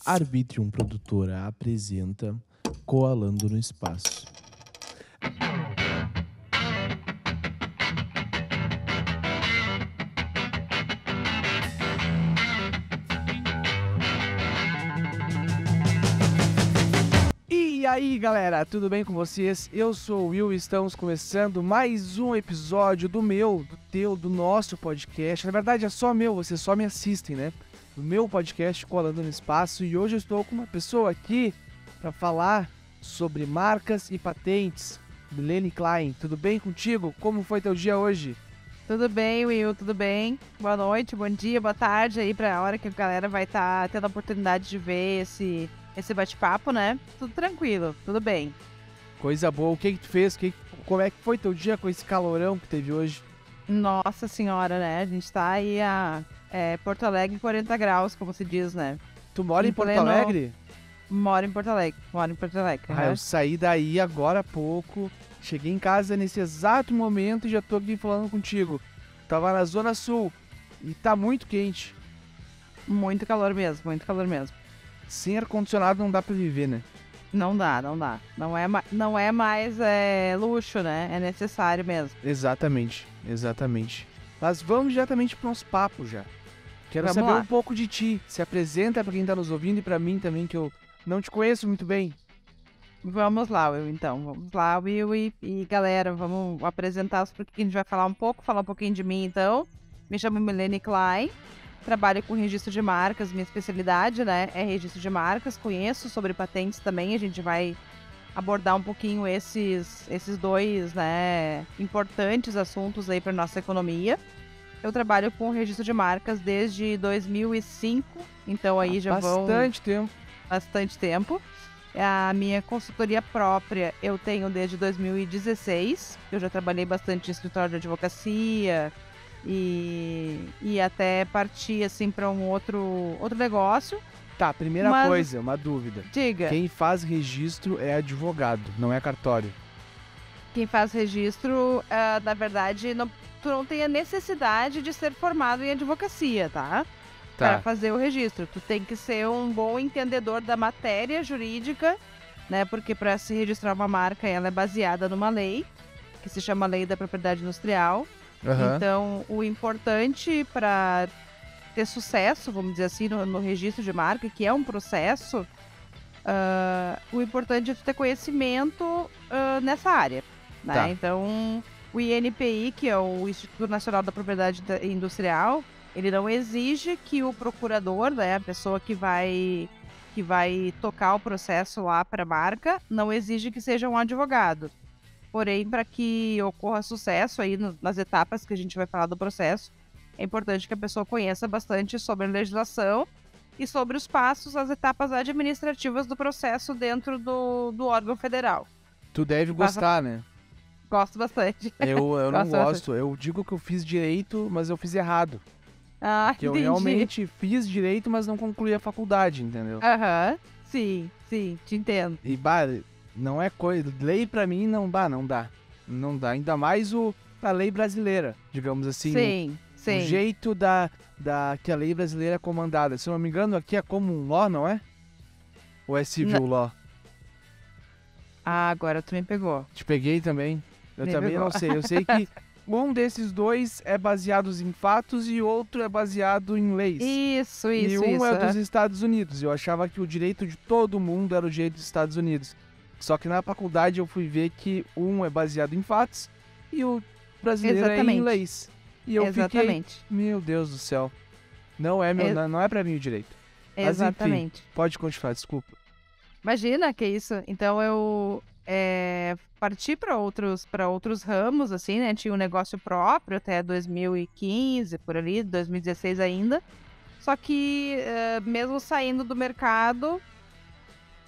Arbitrium Produtora apresenta Coalando no Espaço. E aí galera, tudo bem com vocês? Eu sou o Will e estamos começando mais um episódio do teu, do nosso podcast. Na verdade é só meu, vocês só me assistem, né? Do meu podcast Coalando no Espaço, e hoje eu estou com uma pessoa aqui para falar sobre marcas e patentes. Milene Klein, tudo bem contigo? Como foi teu dia hoje? Tudo bem, Will, tudo bem? Boa noite, bom dia, boa tarde aí pra hora que a galera vai estar tendo a oportunidade de ver esse bate-papo, né? Tudo tranquilo, tudo bem. Coisa boa, o que tu fez? Como é que foi teu dia com esse calorão que teve hoje? Nossa senhora, né? A gente tá aí a Porto Alegre 40 graus, como se diz, né? Tu mora em Porto Alegre? Moro em Porto Alegre. Eu saí daí agora há pouco, cheguei em casa nesse exato momento e já tô aqui falando contigo. Tava na Zona Sul e tá muito quente. Muito calor mesmo, muito calor mesmo. Sem ar-condicionado não dá pra viver, né? Não dá. Não é mais luxo, né? É necessário mesmo. Exatamente. Mas vamos diretamente pro nosso papo já. Quero Vamos saber lá. um pouco de ti. Se apresenta pra quem tá nos ouvindo e pra mim também, que eu não te conheço muito bem. Vamos lá, Will, então. Vamos lá, Will e galera, vamos apresentar porque a gente vai falar um pouquinho de mim, então. Me chamo Milene Klein, trabalho com registro de marcas, minha especialidade, né, é registro de marcas, conheço sobre patentes também, a gente vai abordar um pouquinho esses dois, né, importantes assuntos aí para nossa economia. Eu trabalho com registro de marcas desde 2005, então aí já vão bastante tempo. A minha consultoria própria eu tenho desde 2016. Eu já trabalhei bastante em escritório de advocacia e até parti assim para um outro negócio. Tá, primeira coisa, uma dúvida. Diga. Quem faz registro é advogado, não é cartório. Quem faz registro, na verdade, tu não tem a necessidade de ser formado em advocacia, tá? Para fazer o registro. Tu tem que ser um bom entendedor da matéria jurídica, né? Porque para se registrar uma marca, ela é baseada numa lei, que se chama Lei da Propriedade Industrial. Uhum. Então, o importante para ter sucesso, vamos dizer assim, no registro de marca, que é um processo, o importante é tu ter conhecimento nessa área, né? Tá. Então, o INPI, que é o Instituto Nacional da Propriedade Industrial, ele não exige que o procurador, né, a pessoa que vai tocar o processo lá para a marca, não exige que seja um advogado. Porém, para que ocorra sucesso aí nas etapas que a gente vai falar do processo, é importante que a pessoa conheça bastante sobre a legislação e sobre os passos, as etapas administrativas do processo dentro do órgão federal. Tu deve gostar, né? Gosto bastante. Eu não Gosto gosto. bastante. Eu digo que eu fiz direito, mas eu fiz errado. Que eu Entendi. realmente fiz direito, mas não concluí a faculdade, entendeu? Aham, sim, te entendo. E, não é coisa... Lei pra mim não dá. Não dá. Ainda mais a lei brasileira, digamos assim. Sim. O jeito que a lei brasileira é comandada. Se eu não me engano, aqui é common law, não é? Ou é civil law? Agora tu me pegou. Te peguei também. Eu também pegou. não sei. Eu sei que um desses dois é baseado em fatos e outro é baseado em leis. Isso. E um é dos Estados Unidos. Eu achava que o direito de todo mundo era o direito dos Estados Unidos. Só que na faculdade eu fui ver que um é baseado em fatos e o brasileiro é em leis. E eu fiquei, meu Deus do céu, não é pra mim o direito. Exatamente. Mas enfim, pode continuar, desculpa. Imagina que isso. Então eu parti para outros ramos, assim, né? Tinha um negócio próprio até 2015, por ali, 2016 ainda. Só que mesmo saindo do mercado,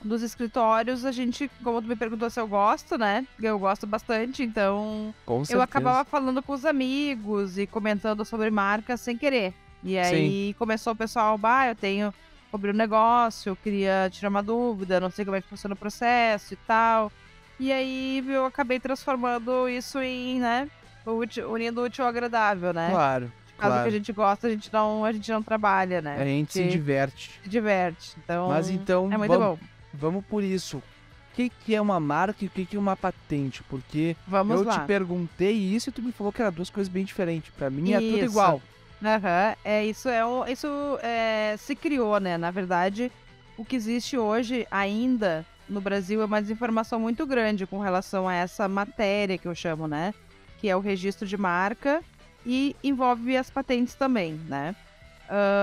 dos escritórios, a gente, como tu me perguntou se eu gosto, né? Eu gosto bastante, então Com eu certeza. acabava falando com os amigos e comentando sobre marcas sem querer. E aí começou o pessoal, eu tenho sobre o negócio, eu queria tirar uma dúvida, não sei como é que funciona o processo e tal. E aí eu acabei transformando isso em, né, unindo o útil ao agradável, né? Claro. faz o que a claro. gente gosta, a gente não trabalha, né? A gente se diverte. se diverte. Então, Mas então, é muito bom. vamos por isso. O que é uma marca e o que é uma patente? Porque Vamos eu lá. te perguntei isso e tu me falou que eram duas coisas bem diferentes. Pra mim é tudo Isso. igual. Aham, se criou, né? Na verdade, o que existe hoje ainda no Brasil é uma desinformação muito grande com relação a essa matéria que eu chamo, né? Que é o registro de marca e envolve as patentes também, né?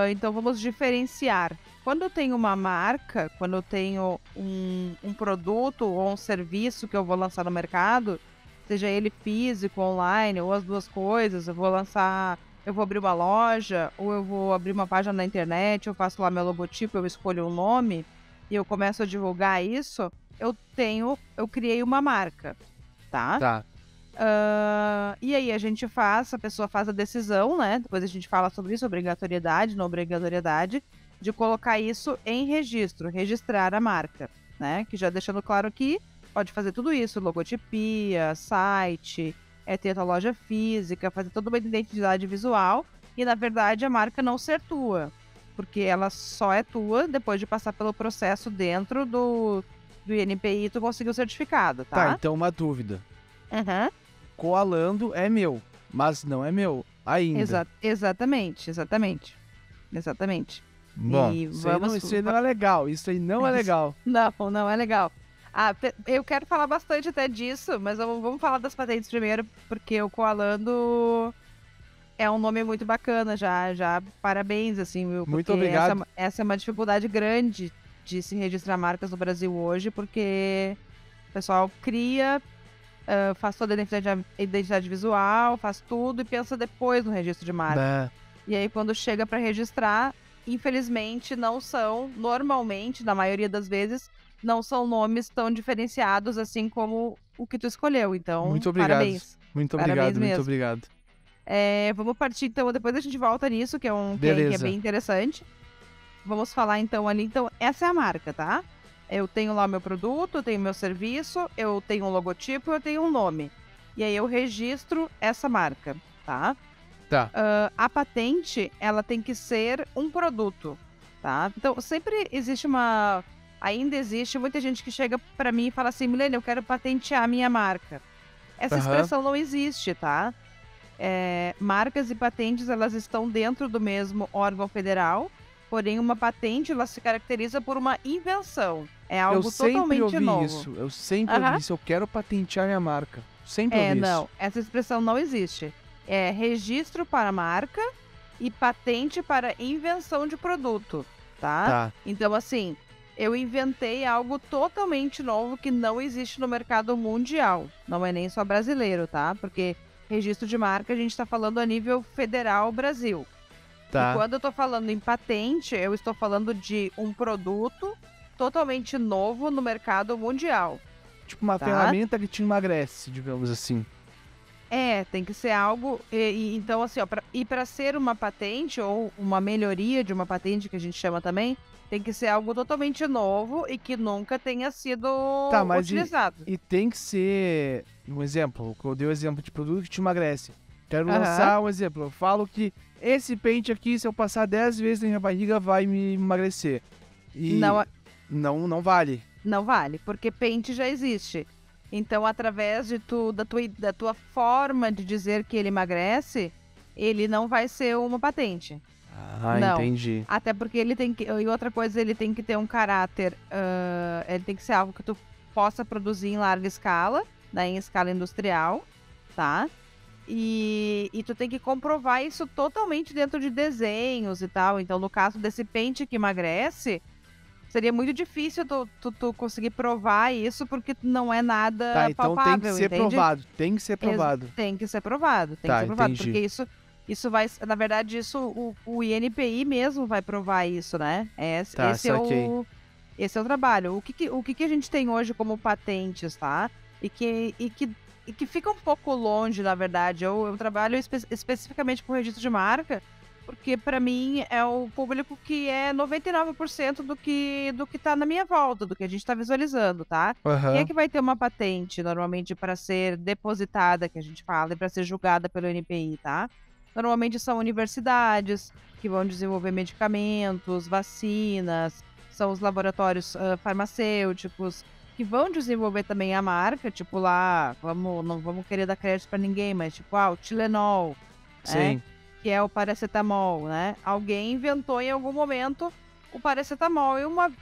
Então vamos diferenciar. Quando eu tenho uma marca, quando eu tenho um produto ou um serviço que eu vou lançar no mercado, seja ele físico, online ou as duas coisas, eu vou abrir uma loja, ou eu vou abrir uma página na internet, eu faço lá meu logotipo, eu escolho um nome e eu começo a divulgar isso, eu criei uma marca, tá? Tá. E aí a pessoa faz a decisão, né? Depois a gente fala sobre isso, obrigatoriedade, não obrigatoriedade, de colocar isso em registro, registrar a marca, né? Que já deixando claro aqui, pode fazer tudo isso, logotipia, site, ter a loja física, fazer toda uma identidade visual e, na verdade, a marca não ser tua, porque ela só é tua depois de passar pelo processo dentro do INPI e tu conseguiu o certificado, Tá, tá? então uma dúvida. Uhum. Coalando é meu, mas não é meu ainda. Exatamente. Bom, E isso aí não é legal. Isso aí não é legal. Não é legal. Eu quero falar bastante até disso, mas vamos falar das patentes primeiro, porque o Coalando é um nome muito bacana, já parabéns, assim, viu? Muito Porque obrigado. Essa é uma dificuldade grande de se registrar marcas no Brasil hoje, porque o pessoal cria, faz toda a identidade visual, faz tudo e pensa depois no registro de marca. Bah, E aí, quando chega para registrar, infelizmente, normalmente, na maioria das vezes, não são nomes tão diferenciados assim como o que tu escolheu. Então, muito obrigado. parabéns. Muito Parabéns obrigado, muito mesmo. obrigado. Vamos partir, então, depois a gente volta nisso, que é Beleza. bem interessante. Vamos falar, então, ali. Então, essa é a marca, tá? Eu tenho lá o meu produto, eu tenho meu serviço, eu tenho um logotipo, eu tenho um nome. E aí, eu registro essa marca, tá? Tá. A patente, ela tem que ser um produto, tá? Então, ainda existe muita gente que chega pra mim e fala assim, Milene, eu quero patentear a minha marca. Essa expressão não existe, tá? Marcas e patentes, elas estão dentro do mesmo órgão federal, porém uma patente, ela se caracteriza por uma invenção. É algo totalmente ouvi novo. isso. Eu sempre ouvi isso. Eu quero patentear minha marca. Sempre ouvi Não, isso. essa expressão não existe. É registro para marca e patente para invenção de produto, tá? Tá. Então, assim, eu inventei algo totalmente novo que não existe no mercado mundial. Não é nem só brasileiro, tá? Porque registro de marca a gente está falando a nível federal Brasil. Tá. E quando eu tô falando em patente, eu estou falando de um produto totalmente novo no mercado mundial. Tipo uma ferramenta que te emagrece, digamos assim. Tem que ser algo. Então, assim, ó, para ser uma patente ou uma melhoria de uma patente, que a gente chama também, tem que ser algo totalmente novo e que nunca tenha sido utilizado. E tem que ser. Um exemplo, eu dei o exemplo de produto que te emagrece. Quero lançar um exemplo. Eu falo que esse pente aqui, se eu passar 10 vezes na minha barriga, vai me emagrecer. E não vale. Não vale, porque pente já existe. Então, através da tua forma de dizer que ele emagrece, ele não vai ser uma patente. Não. Entendi. Até porque ele tem que... E outra coisa, ele tem que ter um caráter... ele tem que ser algo que tu possa produzir em larga escala, né, em escala industrial, tá? E tu tem que comprovar isso totalmente dentro de desenhos e tal. Então, no caso desse pente que emagrece... Seria muito difícil tu conseguir provar isso, porque não é nada palpável, tem que ser provado. Tem que ser provado. Tem que ser provado, Entendi. porque isso vai... Na verdade, o INPI mesmo vai provar isso, né? Esse é o trabalho. O que a gente tem hoje como patentes, tá? E que fica um pouco longe, na verdade. Eu trabalho especificamente com registro de marca, porque para mim é o público que é 99% do que tá na minha volta, do que a gente tá visualizando, tá? Quem é que vai ter uma patente, normalmente, para ser depositada, que a gente fala, e para ser julgada pelo NPI, tá? Normalmente são universidades que vão desenvolver medicamentos, vacinas, são os laboratórios farmacêuticos que vão desenvolver também a marca, tipo lá, não vamos querer dar crédito para ninguém, mas tipo, o Tilenol, Sim. que é o paracetamol, né? Alguém inventou em algum momento o paracetamol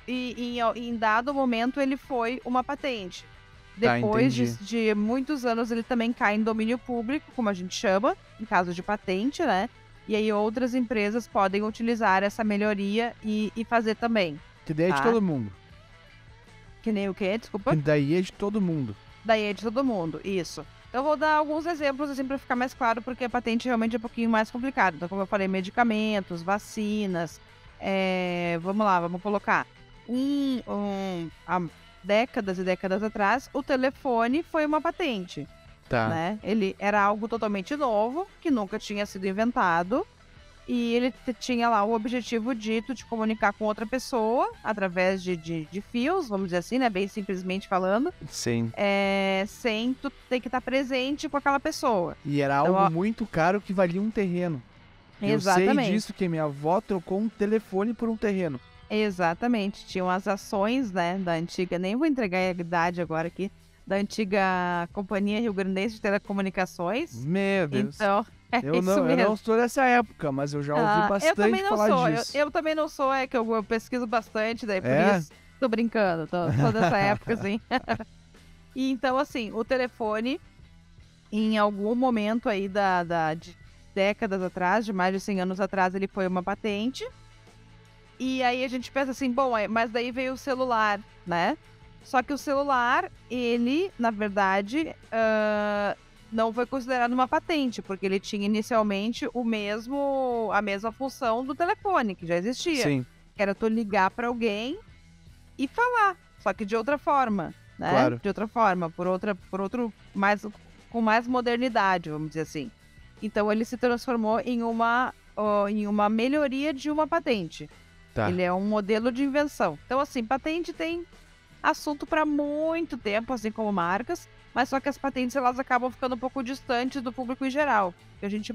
e em dado momento ele foi uma patente. Depois de muitos anos ele também cai em domínio público, como a gente chama, em caso de patente, né? E aí outras empresas podem utilizar essa melhoria e fazer também. Que daí é de todo mundo. Que nem o quê? Desculpa? Que daí é de todo mundo. Daí é de todo mundo, isso. Então eu vou dar alguns exemplos assim para ficar mais claro, porque a patente realmente é um pouquinho mais complicado. Então, como eu falei, medicamentos, vacinas, vamos lá, vamos colocar. Há décadas e décadas atrás, o telefone foi uma patente. Tá. Né? Ele era algo totalmente novo, que nunca tinha sido inventado. E ele tinha lá o objetivo dito de comunicar com outra pessoa através de fios, vamos dizer assim, né? Bem simplesmente falando. Sim. Sem tu ter que estar presente com aquela pessoa. E era algo muito caro que valia um terreno. Exatamente. Eu sei disso, que minha avó trocou um telefone por um terreno. Exatamente. Tinham as ações, né, da antiga, nem vou entregar a idade agora aqui, da antiga Companhia Rio Grandense de Telecomunicações. Meu Deus. Então, eu não sou dessa época, mas eu já ouvi bastante falar disso. Eu também não sou, que eu pesquiso bastante, daí por isso tô brincando, tô dessa época, assim. E então, assim, o telefone, em algum momento aí de décadas atrás, de mais de 100 anos atrás, ele foi uma patente. E aí a gente pensa assim, bom, mas daí veio o celular, né? Só que o celular, ele, na verdade, não foi considerado uma patente, porque ele tinha inicialmente a mesma função do telefone, que já existia. Sim. Que era tu ligar para alguém e falar, só que de outra forma, né? Claro. De outra forma, com mais modernidade, vamos dizer assim. Então ele se transformou em uma melhoria de uma patente. Tá. Ele é um modelo de invenção. Então, assim, patente tem assunto para muito tempo, assim como marcas, mas só que as patentes elas acabam ficando um pouco distantes do público em geral. Que a gente é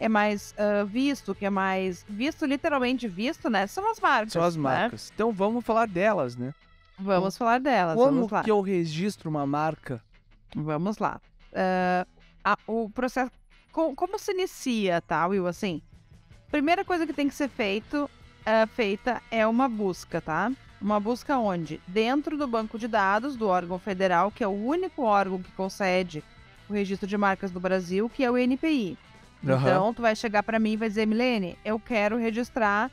mais visto, que é mais visto, literalmente visto, né? São as marcas. São as marcas. Né? Então vamos falar delas, né? Vamos falar delas. Como que eu registro uma marca? Vamos lá. O processo. Como se inicia, tá, Will? Assim, primeira coisa que tem que ser feita é uma busca, tá? Uma busca onde? Dentro do banco de dados do órgão federal, que é o único órgão que concede o registro de marcas do Brasil, que é o INPI. Uhum. Então, tu vai chegar para mim e vai dizer, Milene, eu quero registrar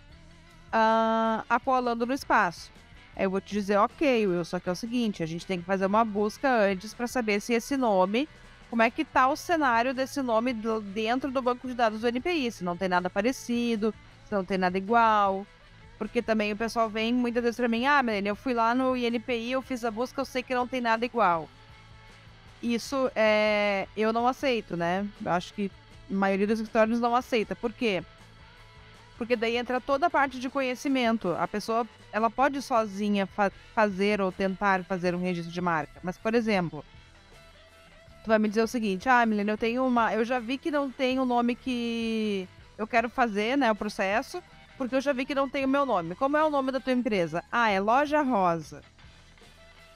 a Coalando no Espaço. Aí eu vou te dizer, ok, Will, só que é o seguinte, a gente tem que fazer uma busca antes para saber se esse nome, como é que tá o cenário desse nome dentro do banco de dados do INPI, se não tem nada parecido, se não tem nada igual. Porque também o pessoal vem muitas vezes pra mim, Milene, eu fui lá no INPI, eu fiz a busca, eu sei que não tem nada igual. Isso eu não aceito, né? Eu acho que a maioria dos escritórios não aceita. Por quê? Porque daí entra toda a parte de conhecimento. A pessoa, ela pode sozinha fazer ou tentar fazer um registro de marca. Mas, por exemplo, tu vai me dizer o seguinte, Milene, eu já vi que não tem o nome que eu quero fazer, né, o processo, porque eu já vi que não tem o meu nome. Como é o nome da tua empresa? É Loja Rosa.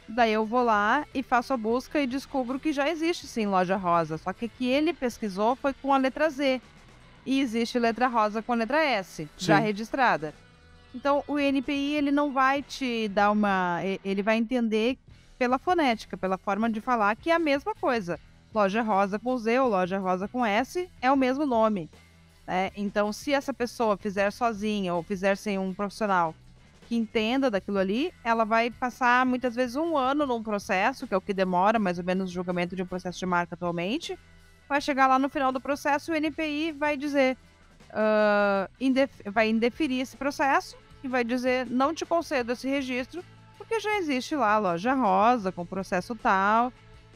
Daí eu vou lá e faço a busca e descubro que já existe sim Loja Rosa, só que que ele pesquisou foi com a letra Z. E existe letra rosa com a letra S, já registrada. Então o INPI ele não vai te dar ele vai entender pela fonética, pela forma de falar que é a mesma coisa. Loja Rosa com Z ou Loja Rosa com S é o mesmo nome. Então, se essa pessoa fizer sozinha ou fizer sem um profissional que entenda daquilo ali, ela vai passar muitas vezes 1 ano num processo, que é o que demora mais ou menos o julgamento de um processo de marca atualmente. Vai chegar lá no final do processo, o INPI vai dizer, vai indeferir esse processo e vai dizer, não te concedo esse registro, porque já existe lá a Loja Rosa com processo tal,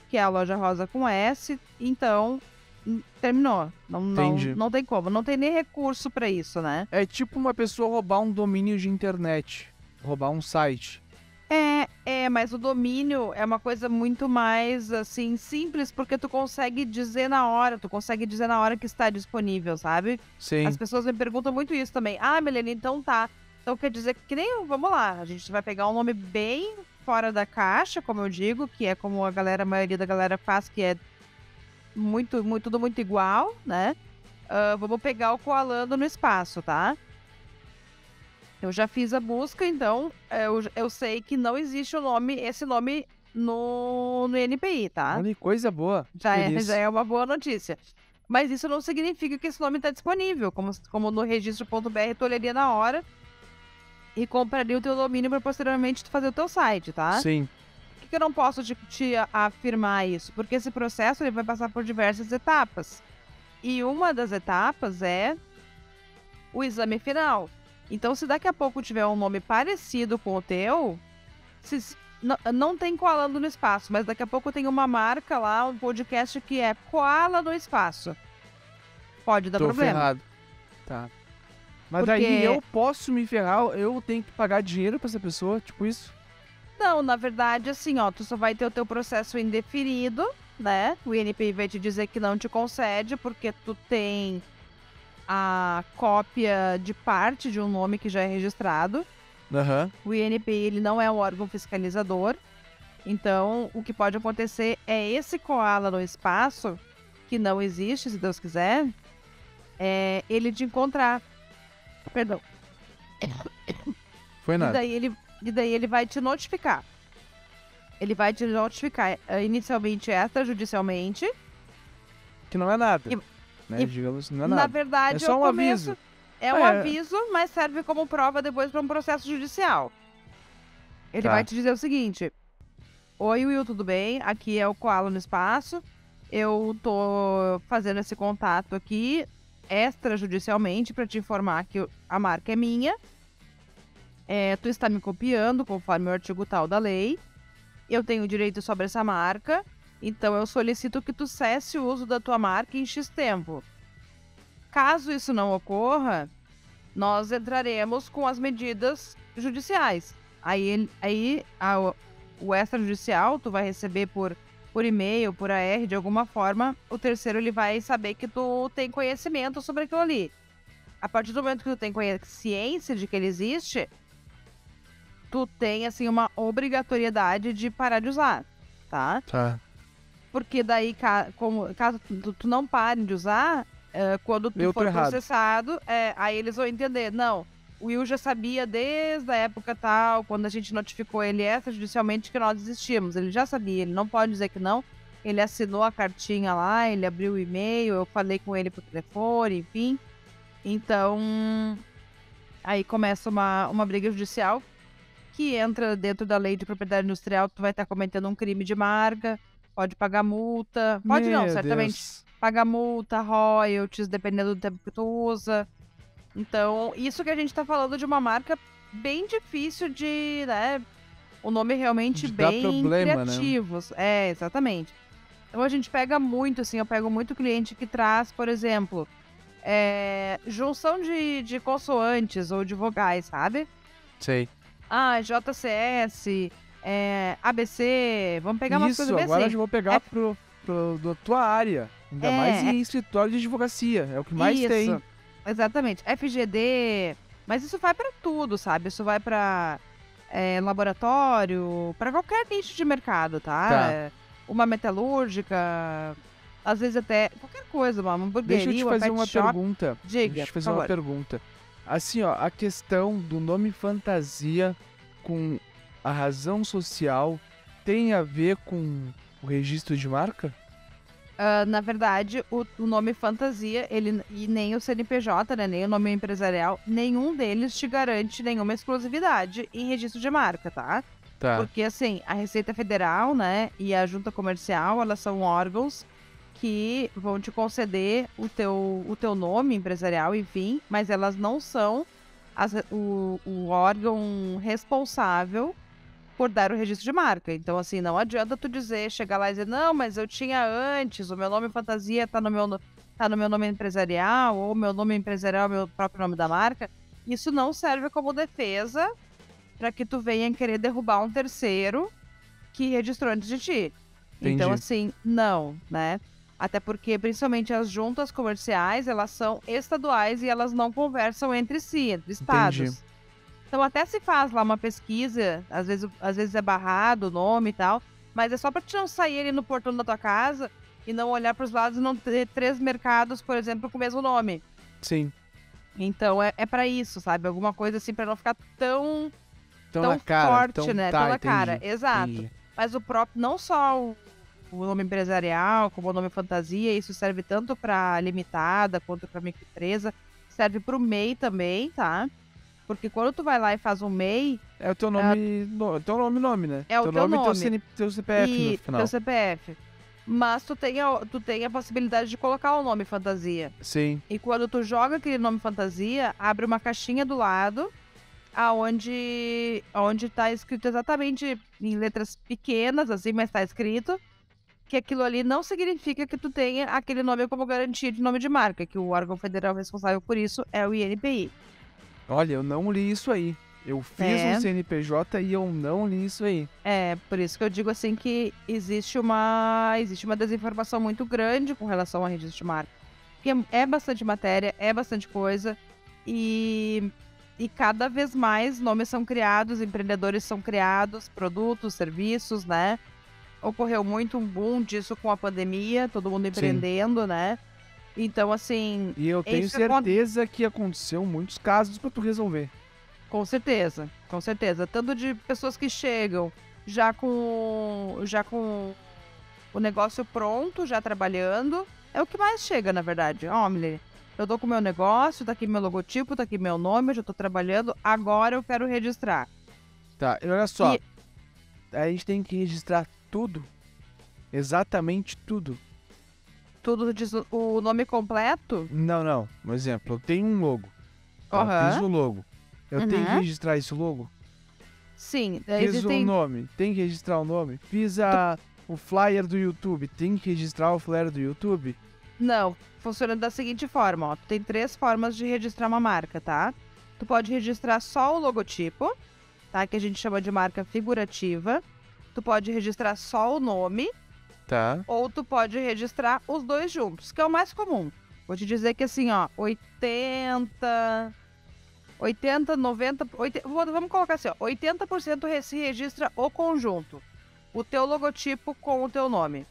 que é a Loja Rosa com S, então terminou. Não tem como, não tem nem recurso para isso, né? É tipo uma pessoa roubar um domínio de internet, roubar um site. mas o domínio é uma coisa muito mais, assim, simples, porque tu consegue dizer na hora que está disponível, sabe? Sim. As pessoas me perguntam muito isso também. Ah, Milene, então tá. Então quer dizer que nem, vamos lá, a gente vai pegar um nome bem fora da caixa, como eu digo, que é como a maioria da galera faz, que é tudo muito igual, né? Vamos pegar o Koalando no espaço, tá? Eu já fiz a busca, então eu sei que não existe esse nome no NPI, tá? Olha, coisa boa. Já Feliz. é uma boa notícia. Mas isso não significa que esse nome está disponível, como no registro.br tu olharia na hora e compraria o teu domínio para posteriormente tu fazer o teu site, tá? Sim. Por que eu não posso te afirmar isso? Porque esse processo ele vai passar por diversas etapas. E uma das etapas é o exame final. Então, se daqui a pouco tiver um nome parecido com o teu, não tem Koalando no espaço, mas daqui a pouco tem uma marca lá, um podcast que é Koala no espaço. Pode dar problema. Ferrado. Tá. Mas Porque... daí eu posso me ferrar, eu tenho que pagar dinheiro pra essa pessoa, tipo isso? Não, na verdade, assim, ó, tu só vai ter o teu processo indefinido, né? O INPI vai te dizer que não te concede, porque tu tem a cópia de parte de um nome que já é registrado. Aham. O INPI, ele não é um órgão fiscalizador. Então, o que pode acontecer é esse koala no espaço, que não existe, se Deus quiser, ele te encontrar. Perdão. Foi nada. E daí ele vai te notificar. Ele vai te notificar inicialmente extrajudicialmente. Que não é nada. Né? e- Digamos, não é nada. Na verdade, É só o um começo aviso. é um aviso, mas serve como prova depois para um processo judicial. Ele Tá. vai te dizer o seguinte: Oi, Will, tudo bem? Aqui é o Koala no Espaço. Eu tô fazendo esse contato aqui extrajudicialmente para te informar que a marca é minha. Tu está me copiando conforme o artigo tal da lei. Eu tenho direito sobre essa marca. Então eu solicito que tu cesse o uso da tua marca em X tempo. Caso isso não ocorra, nós entraremos com as medidas judiciais. O extrajudicial tu vai receber por e-mail, por AR, de alguma forma, o terceiro ele vai saber que tu tem conhecimento sobre aquilo ali. A partir do momento que tu tem ciência de que ele existe, tu tem, assim, uma obrigatoriedade de parar de usar, tá? Tá. Porque daí, caso tu não pare de usar, quando tu for processado, aí eles vão entender, não, o Will já sabia desde a época tal, quando a gente notificou ele extrajudicialmente que nós existíamos. Ele já sabia, ele não pode dizer que não. Ele assinou a cartinha lá, ele abriu o e-mail, eu falei com ele por telefone, enfim. Então, aí começa uma briga judicial que entra dentro da lei de propriedade industrial. Tu vai estar cometendo um crime de marca, pode pagar multa, pode não, certamente. Deus. Pagar multa, royalties, dependendo do tempo que tu usa. Então, isso que a gente tá falando de uma marca bem difícil de, né, o nome realmente De dar bem problema, criativo. Né? Exatamente. Então a gente pega muito, assim, eu pego muito cliente que traz, por exemplo, junção de consoantes ou de vogais, sabe? Sei. Ah, JCS, ABC, vamos pegar umas coisas bem agora assim. eu vou pegar da tua área. Ainda mais em escritório de advocacia. É o que mais tem. Exatamente. FGD, mas isso vai pra tudo, sabe? Isso vai pra laboratório, pra qualquer nicho de mercado, tá? Uma metalúrgica, às vezes até qualquer coisa, uma hamburgueria, Deixa eu te fazer uma shop. pergunta. Diga, Deixa eu te fazer uma pergunta. Assim, ó, a questão do nome fantasia com a razão social tem a ver com o registro de marca? Na verdade, o nome fantasia, e nem o CNPJ, né, nem o nome empresarial, nenhum deles te garante nenhuma exclusividade em registro de marca, tá? Tá. Porque, assim, a Receita Federal, né, e a Junta Comercial, elas são órgãos que vão te conceder o teu nome empresarial, enfim, mas elas não são o órgão responsável por dar o registro de marca. Então, assim, não adianta tu chegar lá e dizer, não, mas eu tinha antes, o meu nome fantasia tá no meu nome empresarial, ou meu nome empresarial é o meu próprio nome da marca. Isso não serve como defesa para que tu venha querer derrubar um terceiro que registrou antes de ti. Então, Entendi. assim, não, né? Até porque, principalmente, as juntas comerciais, elas são estaduais e elas não conversam entre si, entre estados. Entendi. Então, até se faz lá uma pesquisa, às vezes é barrado o nome e tal, mas é só para te não sair ali no portão da tua casa e não olhar para os lados e não ter 3 mercados, por exemplo, com o mesmo nome. Sim. Então, é para isso, sabe? Alguma coisa assim, para não ficar tão Tão na cara. forte, né? Tá, Tão na entendi, cara, exato. entendi. Mas o próprio, não só o nome empresarial, como o nome fantasia, isso serve tanto para limitada quanto para microempresa, serve para o MEI também, tá? Porque quando tu vai lá e faz um MEI, É o teu nome, teu nome, né? É o teu nome e nome. teu CPF no e final. teu CPF. Mas tu tem a possibilidade de colocar o nome fantasia. Sim, E quando tu joga aquele nome fantasia, abre uma caixinha do lado, aonde tá escrito exatamente em letras pequenas, assim, mas tá escrito que aquilo ali não significa que tu tenha aquele nome como garantia de nome de marca, que o órgão federal responsável por isso é o INPI. olha, eu não li isso aí. Eu fiz um CNPJ e eu não li isso aí. É, por isso que eu digo assim que existe uma desinformação muito grande com relação ao registro de marca. Porque é bastante matéria, é bastante coisa e cada vez mais nomes são criados, empreendedores são criados, produtos, serviços, né? Ocorreu muito um boom disso com a pandemia, todo mundo empreendendo, né? Então, assim... E eu tenho certeza que aconteceu muitos casos pra tu resolver. Com certeza, com certeza. Tanto de pessoas que chegam já com o negócio pronto, já trabalhando. É o que mais chega, na verdade. Ó, Milene, eu tô com o meu negócio, tá aqui meu logotipo, tá aqui meu nome, eu já tô trabalhando, agora eu quero registrar. Tá, e olha só. E- A gente tem que registrar tudo. Exatamente tudo. Tudo diz o nome completo? Não. Um exemplo, eu tenho um logo. Tá? Aham. Fiz o logo. Eu tenho que Uhum. registrar esse logo? Sim, Fiz existem... o nome, tem que registrar o nome. Fiz o flyer do YouTube, tem que registrar o flyer do YouTube? Não, funciona da seguinte forma, ó. Tu tem 3 formas de registrar uma marca, tá? Tu pode registrar só o logotipo, tá? Que a gente chama de marca figurativa. Tu pode registrar só o nome, Tá. ou tu pode registrar os dois juntos, que é o mais comum. Vou te dizer que assim, ó, 90, vamos colocar assim, ó, 80% se registra o conjunto. O teu logotipo com o teu nome.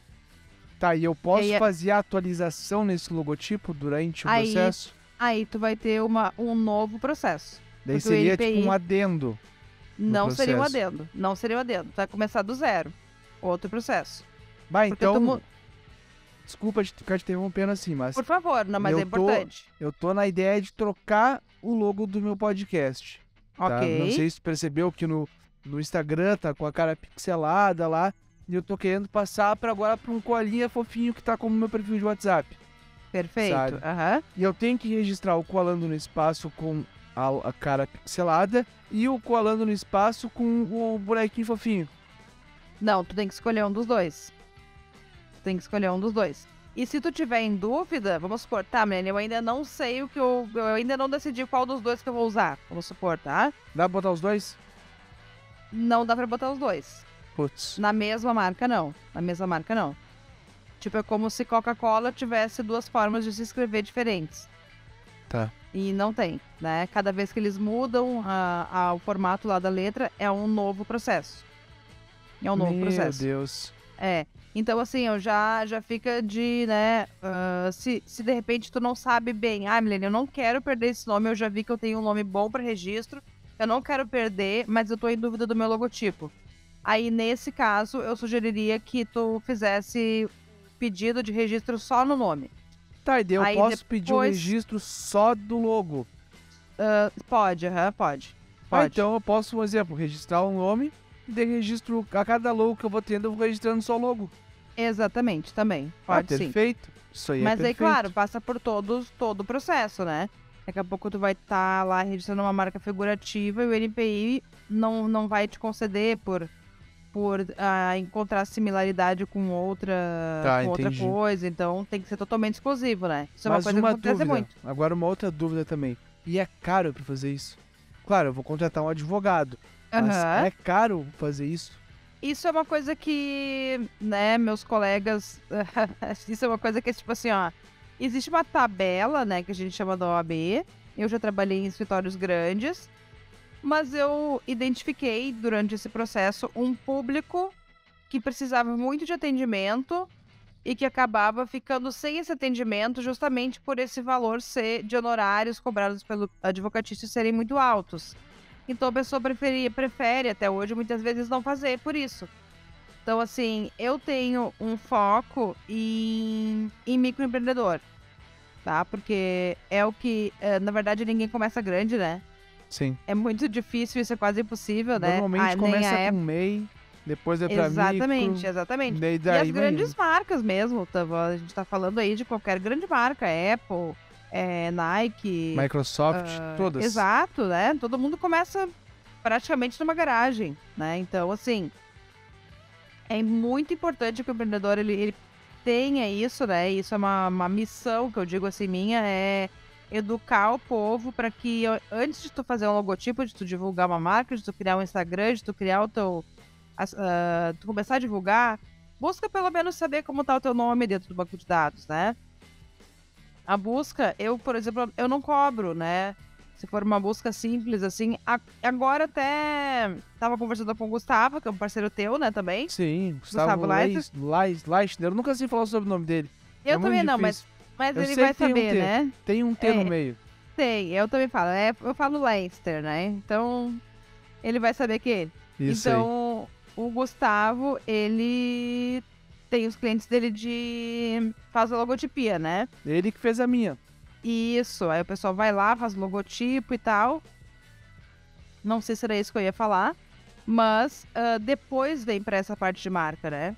Tá, e eu posso E aí- fazer a atualização nesse logotipo durante o Aí- processo? Aí tu vai ter um novo processo. Daí porque o seria NPI tipo um adendo. Não seria um processo. adendo. Não seria um adendo. Tu vai começar do zero. Outro processo. Vai, Porque então, tu mu- desculpa ficar te interrompendo assim, mas Por favor, não, mas eu é importante. eu tô na ideia de trocar o logo do meu podcast. Tá? Ok. Não sei se tu percebeu que no Instagram tá com a cara pixelada lá, e eu tô querendo passar agora pra um colinha fofinho que tá como meu perfil de WhatsApp. Perfeito. sabe? Aham. E eu tenho que registrar o Koalando no Espaço com a cara pixelada e o Koalando no Espaço com o bonequinho fofinho. Não, tu tem que escolher um dos dois. Tu tem que escolher um dos dois. E se tu tiver em dúvida, vamos supor, tá, Milene, eu ainda não sei o que eu ainda não decidi qual dos dois que eu vou usar. Vamos supor, tá? Dá pra botar os dois? Não dá pra botar os dois. Putz. Na mesma marca, não. Na mesma marca, não. Tipo, é como se Coca-Cola tivesse 2 formas de se escrever diferentes. Tá. E não tem, né? Cada vez que eles mudam o formato lá da letra, é um novo processo. É um novo processo. Meu Deus. É. Então, assim, eu já fica de, né? Se de repente tu não sabe bem, Milene, eu não quero perder esse nome, eu já vi que eu tenho um nome bom para registro, eu não quero perder, mas eu tô em dúvida do meu logotipo. Aí, nesse caso, eu sugeriria que tu fizesse pedido de registro só no nome. Tá, e daí eu Aí posso pedir o depois- registro só do logo. Pode, pode. Ah, Pode. então eu posso, por exemplo, registrar um nome e daí registro a cada logo que eu vou tendo, eu vou registrando só o logo. Exatamente, também. Pode sim. Perfeito. Isso aí Mas é aí, perfeito. claro, passa por todo o processo, né? Daqui a pouco tu vai estar lá registrando uma marca figurativa e o NPI não vai te conceder por encontrar similaridade com outra, Tá, com outra entendi. coisa. Então tem que ser totalmente exclusivo, né? Isso é uma Mas coisa que uma acontece dúvida, muito. agora uma outra dúvida também. E é caro pra fazer isso? Claro, eu vou contratar um advogado, Aham. É caro fazer isso? Isso é uma coisa que, né, meus colegas. Isso é uma coisa que, tipo assim, ó. Existe uma tabela, né, que a gente chama da OAB. Eu já trabalhei em escritórios grandes, mas eu identifiquei durante esse processo um público que precisava muito de atendimento e que acabava ficando sem esse atendimento justamente por esse valor ser de honorários cobrados pelo advocatício serem muito altos. Então a pessoa prefere até hoje muitas vezes não fazer por isso. Então, assim, eu tenho um foco em microempreendedor, tá? Porque é o que, na verdade, ninguém começa grande, né? Sim. É muito difícil, isso é quase impossível, né? Normalmente Nem começa a com MEI, depois é pra Exatamente, micro, exatamente. daí E as vai grandes indo. marcas mesmo, a gente tá falando aí de qualquer grande marca, Apple, Nike, Microsoft, todas. exato, né? Todo mundo começa praticamente numa garagem, né? Então, assim, é muito importante que o empreendedor ele tenha isso, né? Isso é uma missão que eu digo assim minha, é educar o povo para que antes de tu fazer um logotipo, de tu divulgar uma marca, de tu criar um Instagram, de tu criar o teu tu começar a divulgar, busca pelo menos saber como tá o teu nome dentro do banco de dados, né? A busca, eu, por exemplo, eu não cobro, né? Se for uma busca simples, assim. Agora até tava conversando com o Gustavo, que é um parceiro teu, né, também. Sim, Gustavo Gustavo Leiter. Leister. Eu nunca sei falar sobre o nome dele. É Eu muito também não, difícil. mas Eu ele sei vai que tem um saber, T. né? Tem um T no meio. Tem, eu também falo. Eu falo Leicester, né? Então, ele vai saber que é ele. Isso aí. Então, o Gustavo, ele tem os clientes dele faz a logotipia, né? Ele que fez a minha. Isso, aí o pessoal vai lá, faz logotipo e tal. Não sei se era isso que eu ia falar, mas depois vem pra essa parte de marca, né?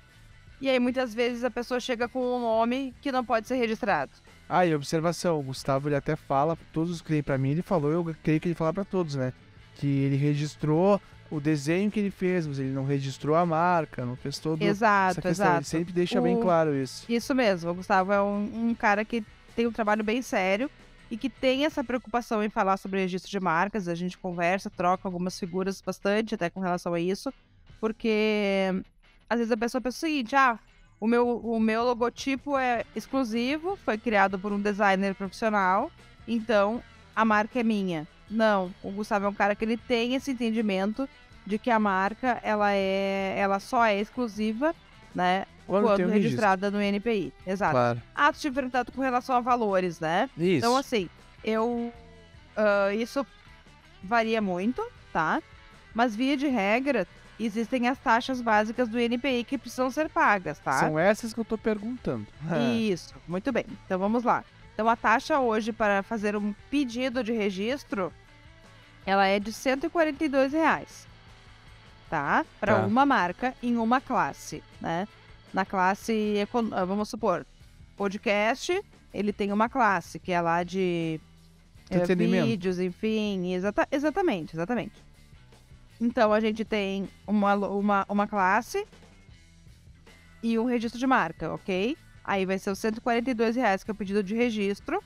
E aí muitas vezes a pessoa chega com um nome que não pode ser registrado. Ah, e observação, o Gustavo ele até fala, todos os clientes pra mim, ele falou, eu creio que ele fala pra todos, né? Que ele registrou o desenho que ele fez, mas ele não registrou a marca, não fez todo Exato, essa questão. exato. Ele sempre deixa bem claro isso. Isso mesmo, o Gustavo é um cara que tem um trabalho bem sério e que tem essa preocupação em falar sobre registro de marcas. A gente conversa, troca algumas figuras bastante até com relação a isso, porque às vezes a pessoa pensa o seguinte, o meu logotipo é exclusivo, foi criado por um designer profissional, então a marca é minha. Não, o Gustavo é um cara que ele tem esse entendimento de que a marca ela só é exclusiva, né, quando registrada no NPI. Exato. Claro. Atos de enfrentamento com relação a valores, né? Isso. Então, assim, isso varia muito, tá? Mas, via de regra, existem as taxas básicas do NPI que precisam ser pagas, tá? São essas que eu tô perguntando. Isso, muito bem. Então, vamos lá. Então, a taxa hoje para fazer um pedido de registro, ela é de R$ 142, tá? Para uma marca em uma classe, né? Na classe, vamos supor, podcast, ele tem uma classe, que é lá de vídeos, enfim, exatamente. Então, a gente tem uma classe e um registro de marca, ok? Aí vai ser os R$ 142, que é o pedido de registro.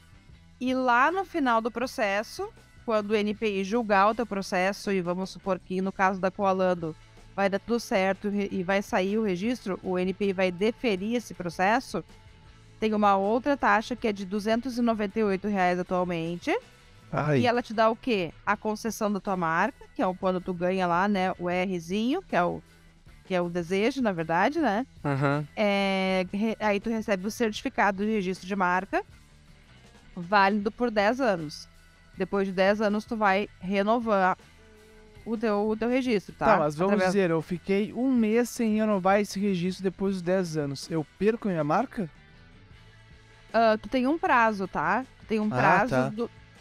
E lá no final do processo, quando o NPI julgar o teu processo, e vamos supor que no caso da Coalando vai dar tudo certo e vai sair o registro, o NPI vai deferir esse processo, tem uma outra taxa que é de R$ 298 atualmente. Ai. E ela te dá o quê? A concessão da tua marca, que é quando tu ganha lá, né, o Rzinho, que é o desejo, na verdade, né? Uhum. Aí tu recebe o certificado de registro de marca, válido por 10 anos. Depois de 10 anos, tu vai renovar o teu registro, tá? Tá, mas vamos dizer, eu fiquei um mês sem renovar esse registro depois dos 10 anos. Eu perco a minha marca? Tu tem um prazo, tá? Tu tem um prazo tá.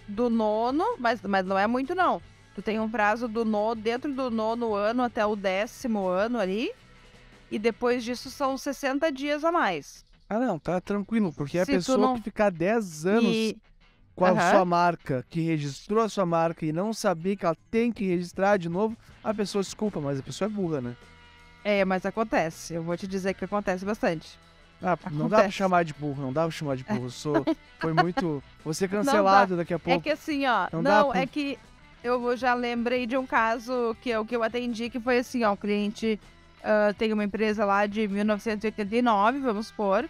do nono, mas não é muito, não. Tu tem um prazo dentro do nono ano até o 10º ano ali. E depois disso são 60 dias a mais. Ah, não, tá tranquilo. Porque a Se pessoa que ficar 10 anos com a sua marca, que registrou a sua marca e não saber que ela tem que registrar de novo, a pessoa, desculpa, mas a pessoa é burra, né? Mas acontece. Eu vou te dizer que acontece bastante. Não dá pra chamar de burro, não dá pra chamar de burro. Foi muito... Vou ser cancelado daqui a pouco. É que assim, ó... Eu já lembrei de um caso que eu atendi, que foi assim, ó, o cliente tem uma empresa lá de 1989, vamos supor,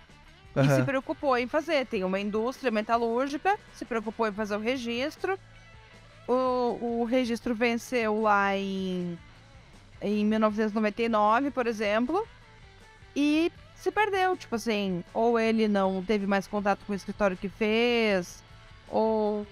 e se Aham. preocupou em fazer. Tem uma indústria metalúrgica, se preocupou em fazer o registro. O registro venceu lá em 1999, por exemplo, e se perdeu. Tipo assim, ou ele não teve mais contato com o escritório que fez, ou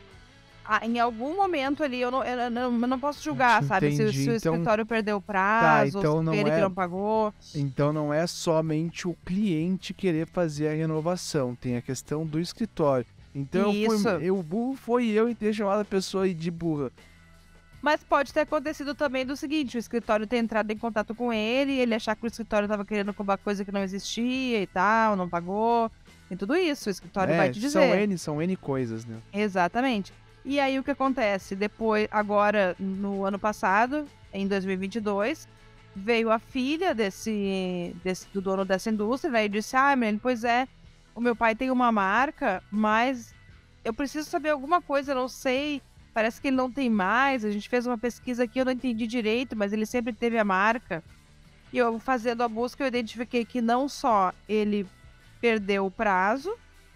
em algum momento ali eu não posso julgar, sabe? Se Entendi. o Então, escritório perdeu o tá, prazo, ou se então foi não ele que é, não pagou. então não é somente o cliente querer fazer a renovação, tem a questão do escritório. Então Isso. o burro foi eu em ter chamado a pessoa aí de burra. Mas pode ter acontecido também do seguinte, o escritório ter entrado em contato com ele, ele achar que o escritório estava querendo cobrar coisa que não existia e tal, não pagou. E tudo isso, o escritório vai É, te dizer. são N coisas, né? Exatamente. E aí o que acontece? Depois, agora, no ano passado, em 2022, veio a filha do dono dessa indústria, né, e disse, menino, pois é, o meu pai tem uma marca, mas eu preciso saber alguma coisa, eu não sei, parece que ele não tem mais, a gente fez uma pesquisa aqui, eu não entendi direito, mas ele sempre teve a marca. E eu, fazendo a busca, eu identifiquei que não só ele perdeu o prazo,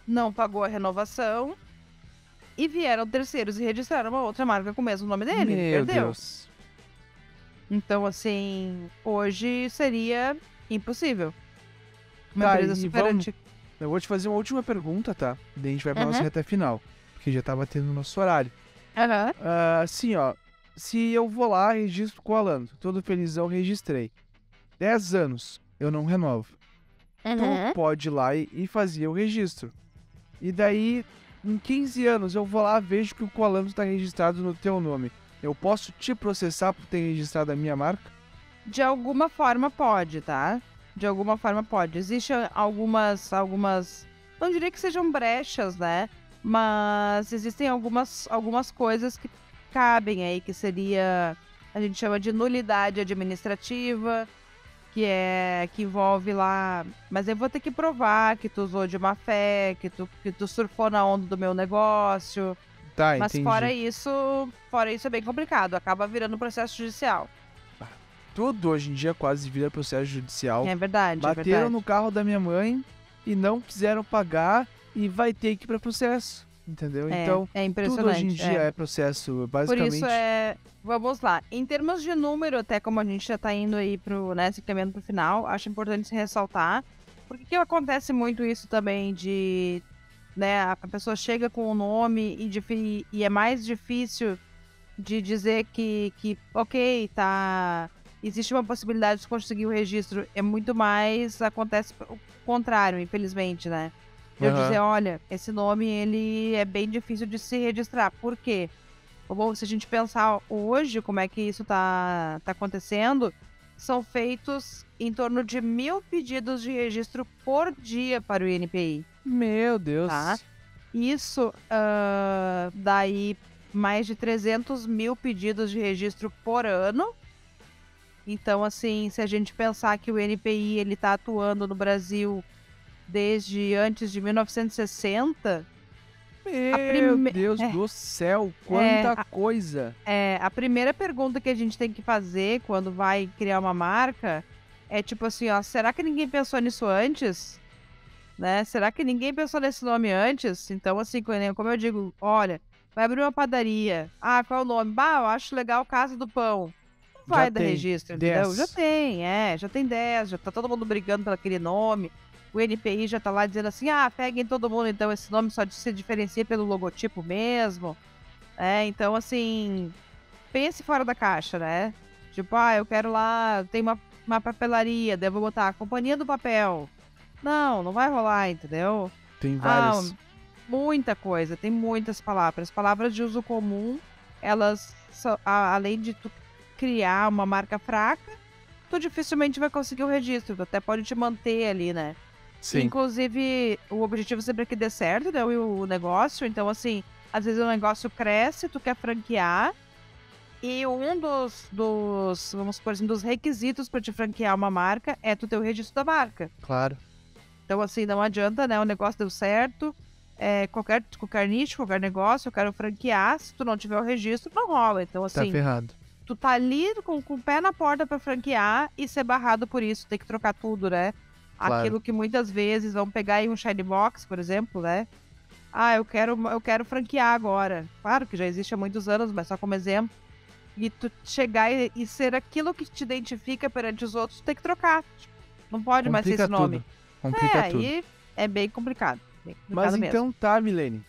não pagou a renovação, e vieram terceiros e registraram uma outra marca com o mesmo nome dele. Ele Meu perdeu. Deus. Então, assim, hoje seria impossível. Uma Tá, empresa e super vamos. antiga. Eu vou te fazer uma última pergunta, tá? Daí a gente vai pra nossa Uhum. reta final, porque já tá batendo o nosso horário. Aham. Assim, ó, se eu vou lá, registro com o Alan, todo felizão, registrei. 10 anos, eu não renovo. Tu Uhum. pode ir lá e fazer o registro. E daí, em 15 anos, eu vou lá, vejo que o Coalano está registrado no teu nome. Eu posso te processar por ter registrado a minha marca? De alguma forma pode, tá? De alguma forma pode. Existem algumas, não diria que sejam brechas, né? Mas existem algumas coisas que cabem aí, que seria, a gente chama de nulidade administrativa, que envolve lá, mas eu vou ter que provar que tu usou de má fé, que tu surfou na onda do meu negócio. Tá, Mas entendi. fora isso é bem complicado, acaba virando processo judicial. Tudo hoje em dia quase vira processo judicial. É verdade, é Bateram verdade. no carro da minha mãe e não quiseram pagar e vai ter que ir para processo. Entendeu? Então, É tudo hoje em impressionante. dia é processo, Por isso basicamente. vamos lá. Em termos de número, até como a gente já tá indo aí se caminhando pro final, acho importante se ressaltar. Porque que acontece muito isso também de, né, a pessoa chega com o nome e é mais difícil de dizer que ok, tá, existe uma possibilidade de conseguir o registro. É muito mais, acontece o contrário, infelizmente, né? De eu dizer, Aham. olha, esse nome, ele é bem difícil de se registrar. Por quê? Bom, se a gente pensar hoje como é que isso tá acontecendo, são feitos em torno de 1.000 pedidos de registro por dia para o INPI, Meu Deus. tá? Isso daí mais de 300 mil pedidos de registro por ano. Então, assim, se a gente pensar que o INPI ele tá atuando no Brasil desde antes de 1960, a Meu primeira Deus do céu, é, quanta coisa. a primeira pergunta que a gente tem que fazer quando vai criar uma marca é tipo assim, ó, será que ninguém pensou nisso antes? Né? Será que ninguém pensou nesse nome antes? Então, assim, como eu digo, olha, vai abrir uma padaria. Ah, qual é o nome? Bah, eu acho legal Casa do Pão. Não Já vai dar tem registro, entendeu? 10. Já tem 10, já tá todo mundo brigando por aquele nome. O NPI já tá lá dizendo assim, peguem todo mundo, então esse nome só se diferencia pelo logotipo mesmo. Então, assim, pense fora da caixa, né? Tipo, eu quero lá, tem uma papelaria, daí eu vou botar a Companhia do Papel. Não vai rolar, entendeu? Tem várias. Muita coisa, tem muitas palavras. Palavras de uso comum, elas, além de tu criar uma marca fraca, tu dificilmente vai conseguir o registro, tu até pode te manter ali, né? Sim. Inclusive, o objetivo sempre é que dê certo, né, o negócio. Então, assim, às vezes o negócio cresce, tu quer franquear, e um vamos supor assim, dos requisitos para te franquear uma marca é tu ter o registro da marca. Claro. Então, assim, não adianta, né? O negócio deu certo, qualquer nicho, qualquer negócio, eu quero franquear, se tu não tiver o registro, não rola. Então, Tá assim, ferrado. tu tá ali com o pé na porta pra franquear e ser barrado por isso, tem que trocar tudo, né? Claro. Aquilo que muitas vezes vão pegar aí um Shine Box, por exemplo, né? Ah, eu quero franquear agora. Claro que já existe há muitos anos, mas só como exemplo. E tu chegar e ser aquilo que te identifica perante os outros, tu tem que trocar. Não pode mais ser Complica esse nome. tudo. Complica tudo. Aí é bem complicado. Bem complicado Mas mesmo. então tá, Milene.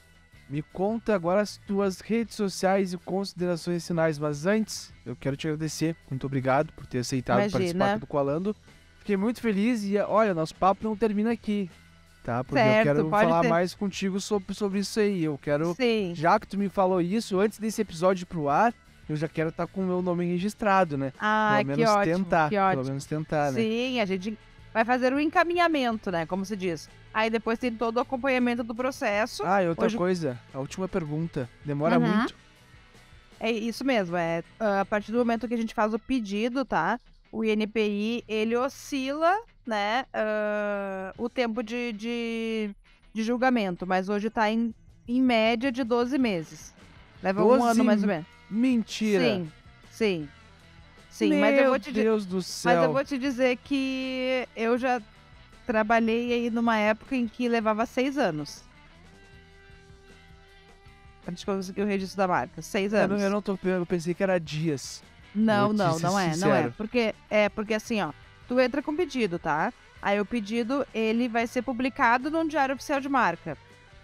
Me conta agora as tuas redes sociais e considerações finais. Mas antes, eu quero te agradecer. Muito obrigado por ter aceitado Imagina. participar aqui do Coalando. Fiquei muito feliz e, olha, nosso papo não termina aqui, tá? Porque Certo, eu quero pode falar ter. mais contigo sobre isso aí. Eu quero, Sim. já que tu me falou isso, antes desse episódio ir pro ar, eu já quero estar com o meu nome registrado, né? Ah, Pelo que menos ótimo, tentar. que Pelo ótimo. menos tentar, né? Sim, a gente vai fazer um encaminhamento, né? Como se diz. Aí depois tem todo o acompanhamento do processo. Ah, e outra Hoje- coisa, a última pergunta. Demora Uhum. muito? É isso mesmo, a partir do momento que a gente faz o pedido, tá? O INPI, ele oscila, né, o tempo de julgamento, mas hoje tá em média de 12 meses. Leva um 12 ano mais ou menos. Mentira! Sim, sim. Sim, Meu mas eu vou te dizer. Deus do Mas céu! eu vou te dizer que eu já trabalhei aí numa época em que levava 6 anos. Pra gente conseguir o registro da marca. 6 anos. Eu pensei que era dias. Não, Vou te não, ser não é, não é. sincero. Porque assim, ó, tu entra com pedido, tá? Aí o pedido, ele vai ser publicado no Diário Oficial de Marca.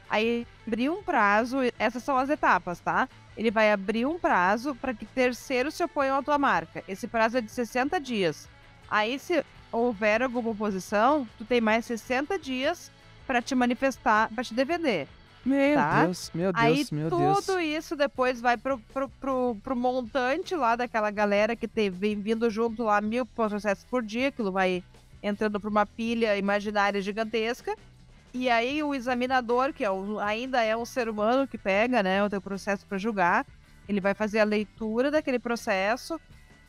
Aí abrir um prazo, essas são as etapas, tá? Ele vai abrir um prazo para que terceiros se oponham à tua marca. Esse prazo é de 60 dias. Aí, se houver alguma oposição, tu tem mais 60 dias para te manifestar, para te defender. Meu Tá? Deus, meu Aí Deus, meu Deus. tudo isso depois vai pro montante lá daquela galera que vem vindo junto lá 1000 processos por dia, aquilo vai entrando pra uma pilha imaginária gigantesca. E aí o examinador, que ainda é um ser humano que pega, né, o teu processo para julgar, ele vai fazer a leitura daquele processo,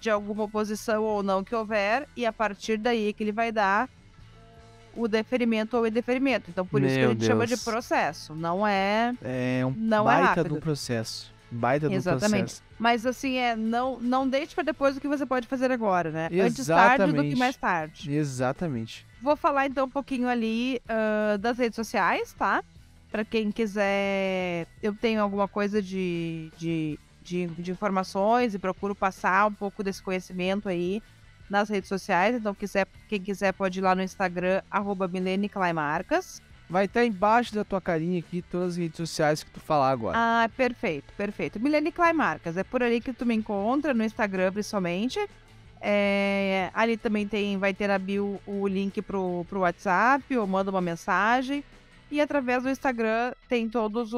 de alguma oposição ou não que houver, e a partir daí que ele vai dar o deferimento ou indeferimento. Então, por isso que a Meu gente chama de Deus. processo. Não é É um Não é baita rápido. do processo. Baita do exatamente. processo. Mas assim, não deixe para depois o que você pode fazer agora, né? Antes tarde do que Exatamente. mais tarde. Exatamente. Vou falar então um pouquinho ali das redes sociais, tá? Para quem quiser, eu tenho alguma coisa de informações e procuro passar um pouco desse conhecimento aí nas redes sociais. Então, quem quiser pode ir lá no Instagram, @MileneClaimarcas. Vai estar embaixo da tua carinha aqui todas as redes sociais que tu falar agora. Ah, perfeito, perfeito. Milene Klein Marcas, é por ali que tu me encontra, no Instagram principalmente. Ali também vai ter na bio o link pro WhatsApp, ou manda uma mensagem. E através do Instagram tem todos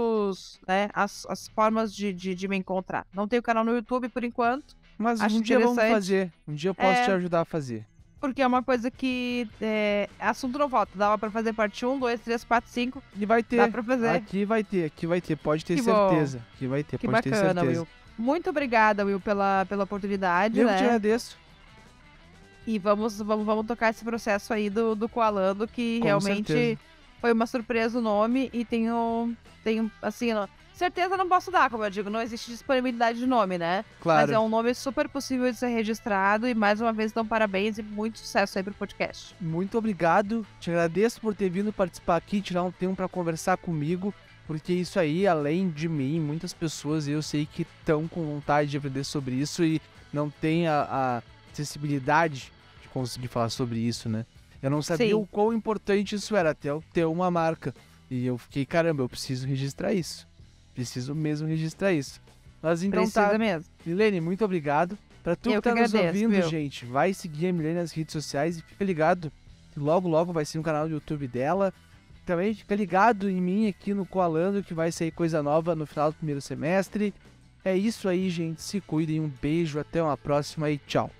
as formas de me encontrar. Não tenho canal no YouTube por enquanto, Mas acho um dia vamos interessante. fazer. Um dia eu posso te ajudar a fazer. porque é uma coisa que assunto não falta. Dava pra fazer parte 1, 2, 3, 4, 5. E vai ter. Dá pra fazer. Aqui vai ter. Pode ter Que bom. certeza. Aqui vai ter, Que pode ter bacana, certeza. Will. Muito obrigada, Will, pela oportunidade, Eu né? te agradeço. E vamos tocar esse processo aí do Koalando, que Com realmente certeza. foi uma surpresa o nome. E tenho assim, certeza não posso dar, como eu digo, não existe disponibilidade de nome, né? Claro. Mas é um nome super possível de ser registrado. E mais uma vez, então, parabéns e muito sucesso aí pro podcast. Muito obrigado. Te agradeço por ter vindo participar aqui, tirar um tempo para conversar comigo. Porque isso aí, além de mim, muitas pessoas eu sei que estão com vontade de aprender sobre isso e não tem a acessibilidade de conseguir falar sobre isso, né? Eu não sabia Sim. o quão importante isso era até eu ter uma marca. E eu fiquei, caramba, eu preciso registrar isso. Preciso mesmo registrar isso. Mas então Precisa tá. mesmo. Milene, muito obrigado. Pra tu Eu que tá que nos agradeço, ouvindo, meu. gente, vai seguir a Milene nas redes sociais e fica ligado. Que logo, logo vai ser no canal do YouTube dela. Também fica ligado em mim aqui no Koalando, que vai sair coisa nova no final do primeiro semestre. É isso aí, gente. Se cuidem. Um beijo. Até uma próxima e tchau.